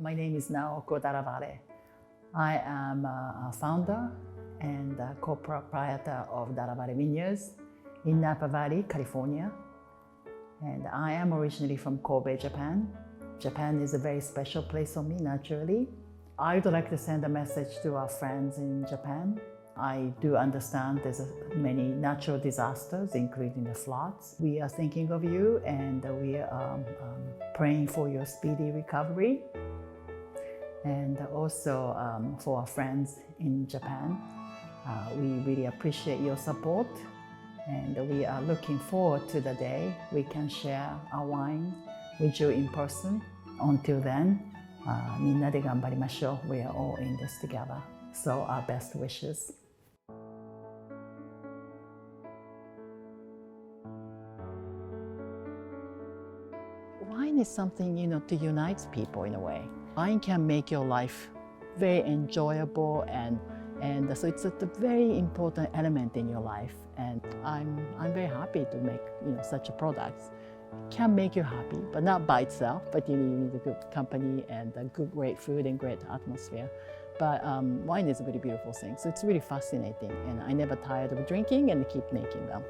My name is Naoko Dalla Valle. I am a founder and a co-proprietor of Dalla Valle Vineyards in Napa Valley, California. And I am originally from Kobe, Japan. Japan is a very special place for me, naturally. I would like to send a message to our friends in Japan. I do understand there's many natural disasters, including the floods. We are thinking of you and we are praying for your speedy recovery. And also for our friends in Japan, we really appreciate your support. And we are looking forward to the day we can share our wine with you in person. Until then, みんなで頑張りましょう. We are all in this together. So our best wishes. Wine is something, to unite people in a way. Wine can make your life very enjoyable and so it's a very important element in your life. And I'm very happy to make such a product. It can make you happy, but not by itself. But you need a good company and a great food and great atmosphere. But wine is a really beautiful thing, so it's really fascinating. And I never tired of drinking and keep making them.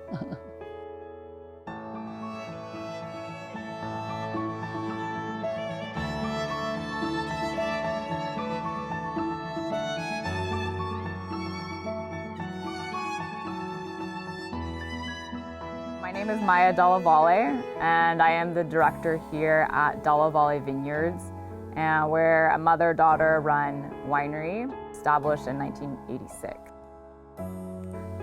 My name is Maya Dalla Valle, and I am the director here at Dalla Valle Vineyards, and we're a mother-daughter-run winery established in 1986.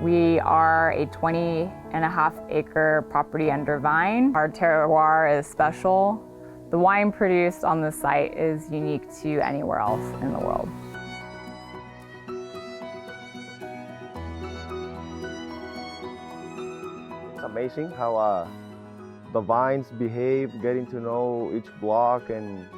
We are a 20.5-acre property under vine. Our terroir is special. The wine produced on the site is unique to anywhere else in the world. Amazing how the vines behave, getting to know each block and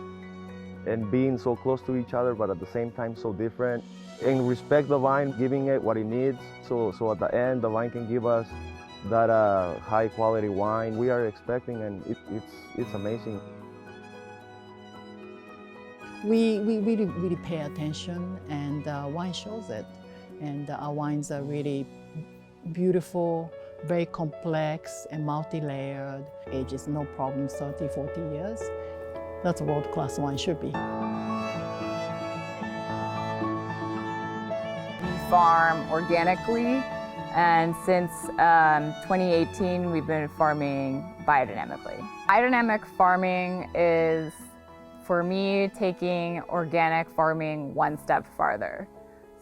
being so close to each other, but at the same time so different. And respect the vine, giving it what it needs, so at the end the vine can give us that high quality wine we are expecting, and it's amazing. We really pay attention, and wine shows it. And our wines are really beautiful, very complex and multi-layered. Age is no problem, 30, 40 years. That's what world-class wine should be. We farm organically, and since 2018 we've been farming biodynamically. Biodynamic farming is, for me, taking organic farming one step farther.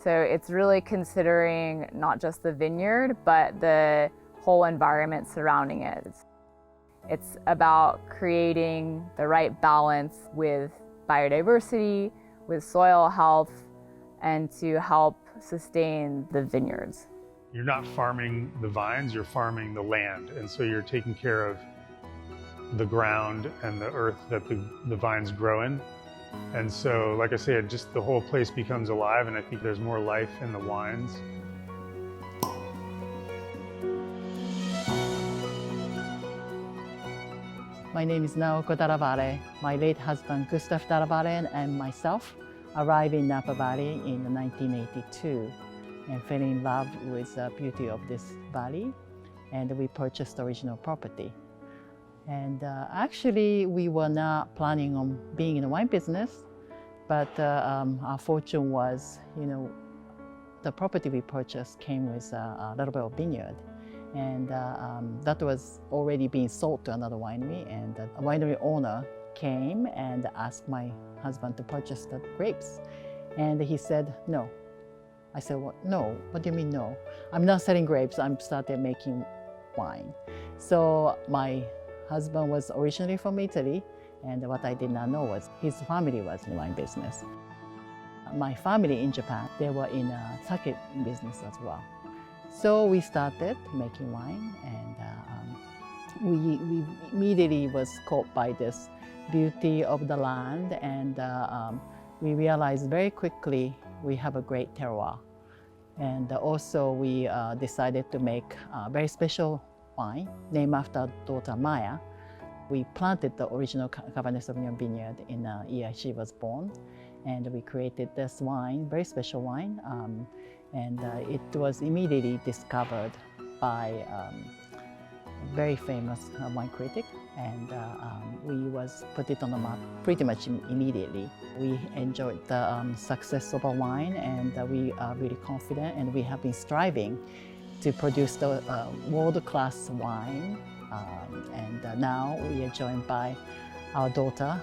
So it's really considering not just the vineyard, but the whole environment surrounding it. It's about creating the right balance with biodiversity, with soil health, and to help sustain the vineyards. You're not farming the vines, you're farming the land. And so you're taking care of the ground and the earth that the vines grow in. And so, like I said, just the whole place becomes alive, and I think there's more life in the wines. My name is Naoko Dalla Valle. My late husband, Gustav Dalla Valle, and myself arrived in Napa Valley in 1982 and fell in love with the beauty of this valley, and we purchased the original property. And actually, we were not planning on being in the wine business, but our fortune was, the property we purchased came with a little bit of vineyard. And that was already being sold to another winery, and the winery owner came and asked my husband to purchase the grapes. And he said, no. I said, what? No, what do you mean no? I'm not selling grapes, I'm started making wine. So my husband was originally from Italy, and what I did not know was his family was in the wine business. My family in Japan, they were in a sake business as well. So we started making wine, and we immediately was caught by this beauty of the land, and we realized very quickly we have a great terroir. And also we decided to make a very special wine named after daughter Maya. We planted the original Cabernet Sauvignon vineyard in the year she was born, and we created this wine, very special wine, and it was immediately discovered by a very famous wine critic, and we put it on the market pretty much immediately. We enjoyed the success of our wine, and we are really confident, and we have been striving to produce the world-class wine. And now we are joined by our daughter,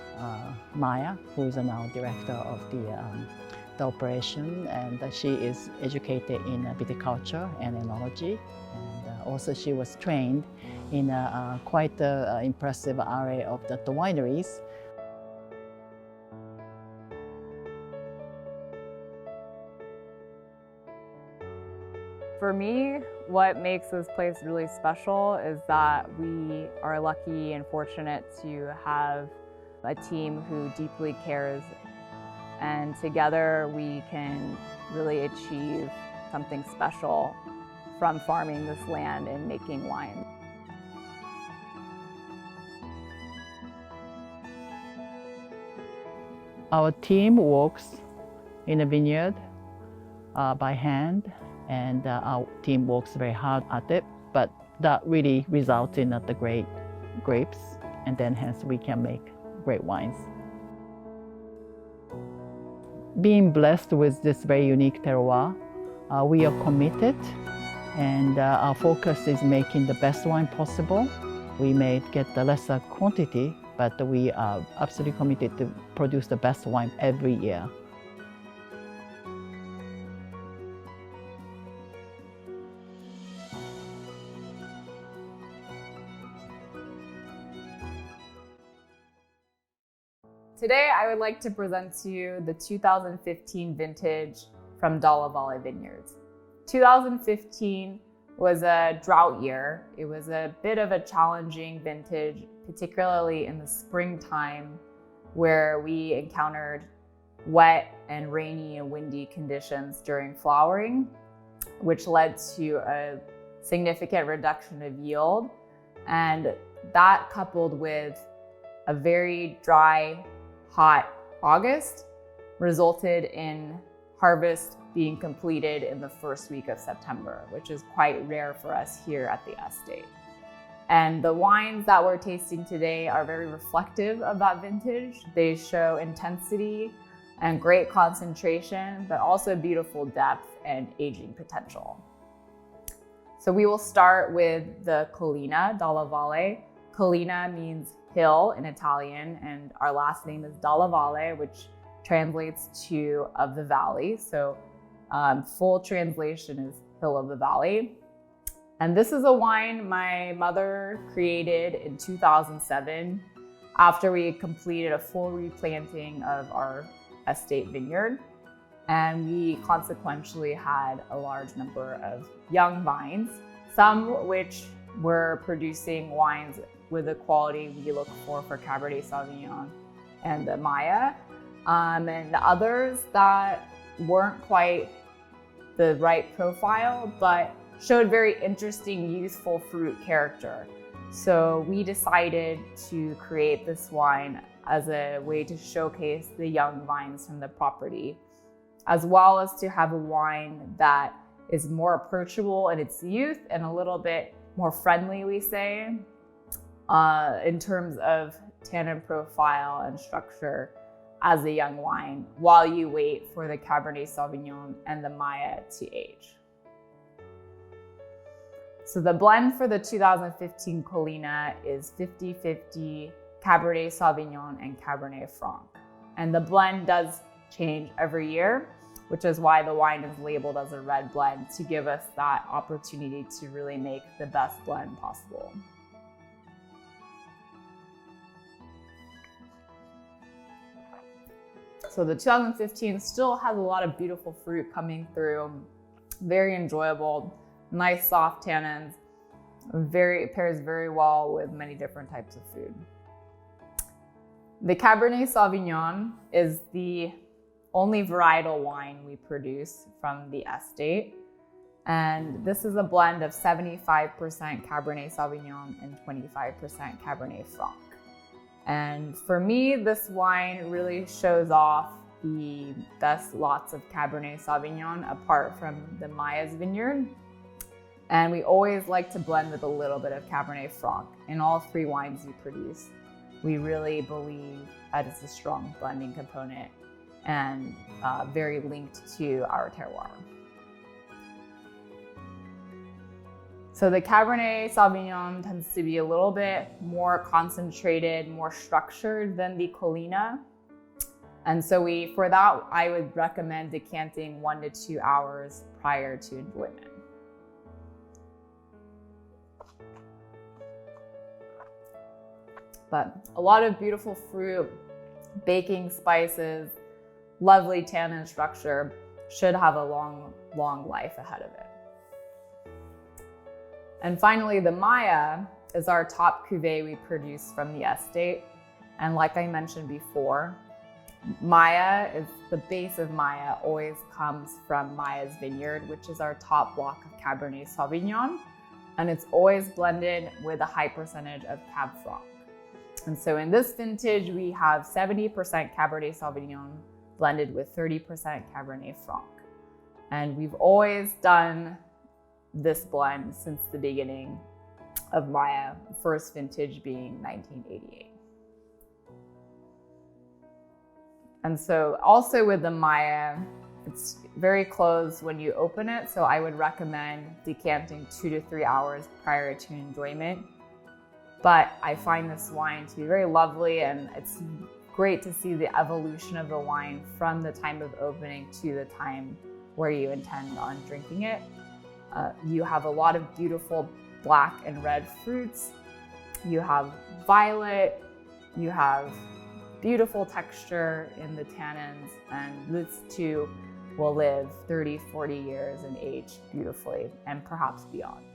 Maya, who is now director of the operation, and she is educated in viticulture and enology, and also she was trained in quite an impressive array of the wineries. For me, what makes this place really special is that we are lucky and fortunate to have a team who deeply cares, and together we can really achieve something special from farming this land and making wine. Our team works in a vineyard by hand, and our team works very hard at it, but that really results in the great grapes, and then hence we can make great wines. Being blessed with this very unique terroir, we are committed, and our focus is making the best wine possible. We may get the lesser quantity, but we are absolutely committed to produce the best wine every year. Today, I would like to present to you the 2015 vintage from Dalla Valle Vineyards. 2015 was a drought year. It was a bit of a challenging vintage, particularly in the springtime, where we encountered wet and rainy and windy conditions during flowering, which led to a significant reduction of yield. And that, coupled with a very dry, hot August, resulted in harvest being completed in the first week of September, which is quite rare for us here at the estate. And the wines that we're tasting today are very reflective of that vintage. They show intensity and great concentration, but also beautiful depth and aging potential. So we will start with the Collina, Dalla Valle. Collina means hill in Italian, and our last name is Dalla Valle, which translates to of the valley. So full translation is hill of the valley. And this is a wine my mother created in 2007 after we completed a full replanting of our estate vineyard. And we consequentially had a large number of young vines, some which were producing wines with the quality we look for Cabernet Sauvignon and the Maya, and the others that weren't quite the right profile, but showed very interesting, youthful fruit character. So we decided to create this wine as a way to showcase the young vines from the property, as well as to have a wine that is more approachable in its youth and a little bit more friendly, we say, in terms of tannin profile and structure as a young wine, while you wait for the Cabernet Sauvignon and the Maya to age. So the blend for the 2015 Collina is 50-50 Cabernet Sauvignon and Cabernet Franc. And the blend does change every year, which is why the wine is labeled as a red blend, to give us that opportunity to really make the best blend possible. So the 2015 still has a lot of beautiful fruit coming through, very enjoyable, nice soft tannins, it pairs very well with many different types of food. The Cabernet Sauvignon is the only varietal wine we produce from the estate. And this is a blend of 75% Cabernet Sauvignon and 25% Cabernet Franc. And for me, this wine really shows off the best lots of Cabernet Sauvignon apart from the Maya's vineyard. And we always like to blend with a little bit of Cabernet Franc in all 3 wines we produce. We really believe that it's a strong blending component and very linked to our terroir. So the Cabernet Sauvignon tends to be a little bit more concentrated, more structured than the Colina. And so for that, I would recommend decanting 1 to 2 hours prior to enjoyment. But a lot of beautiful fruit, baking spices, lovely tannin structure should have a long, long life ahead of it. And finally, the Maya is our top cuvee we produce from the estate. And like I mentioned before, the base of Maya always comes from Maya's Vineyard, which is our top block of Cabernet Sauvignon. And it's always blended with a high percentage of Cab Franc. And so in this vintage, we have 70% Cabernet Sauvignon blended with 30% Cabernet Franc. And we've always done this blend since the beginning of Maya, first vintage being 1988. And so also with the Maya, it's very closed when you open it. So I would recommend decanting 2 to 3 hours prior to enjoyment. But I find this wine to be very lovely, and it's great to see the evolution of the wine from the time of opening to the time where you intend on drinking it. You have a lot of beautiful black and red fruits. You have violet, you have beautiful texture in the tannins, and this too will live 30, 40 years and age beautifully and perhaps beyond.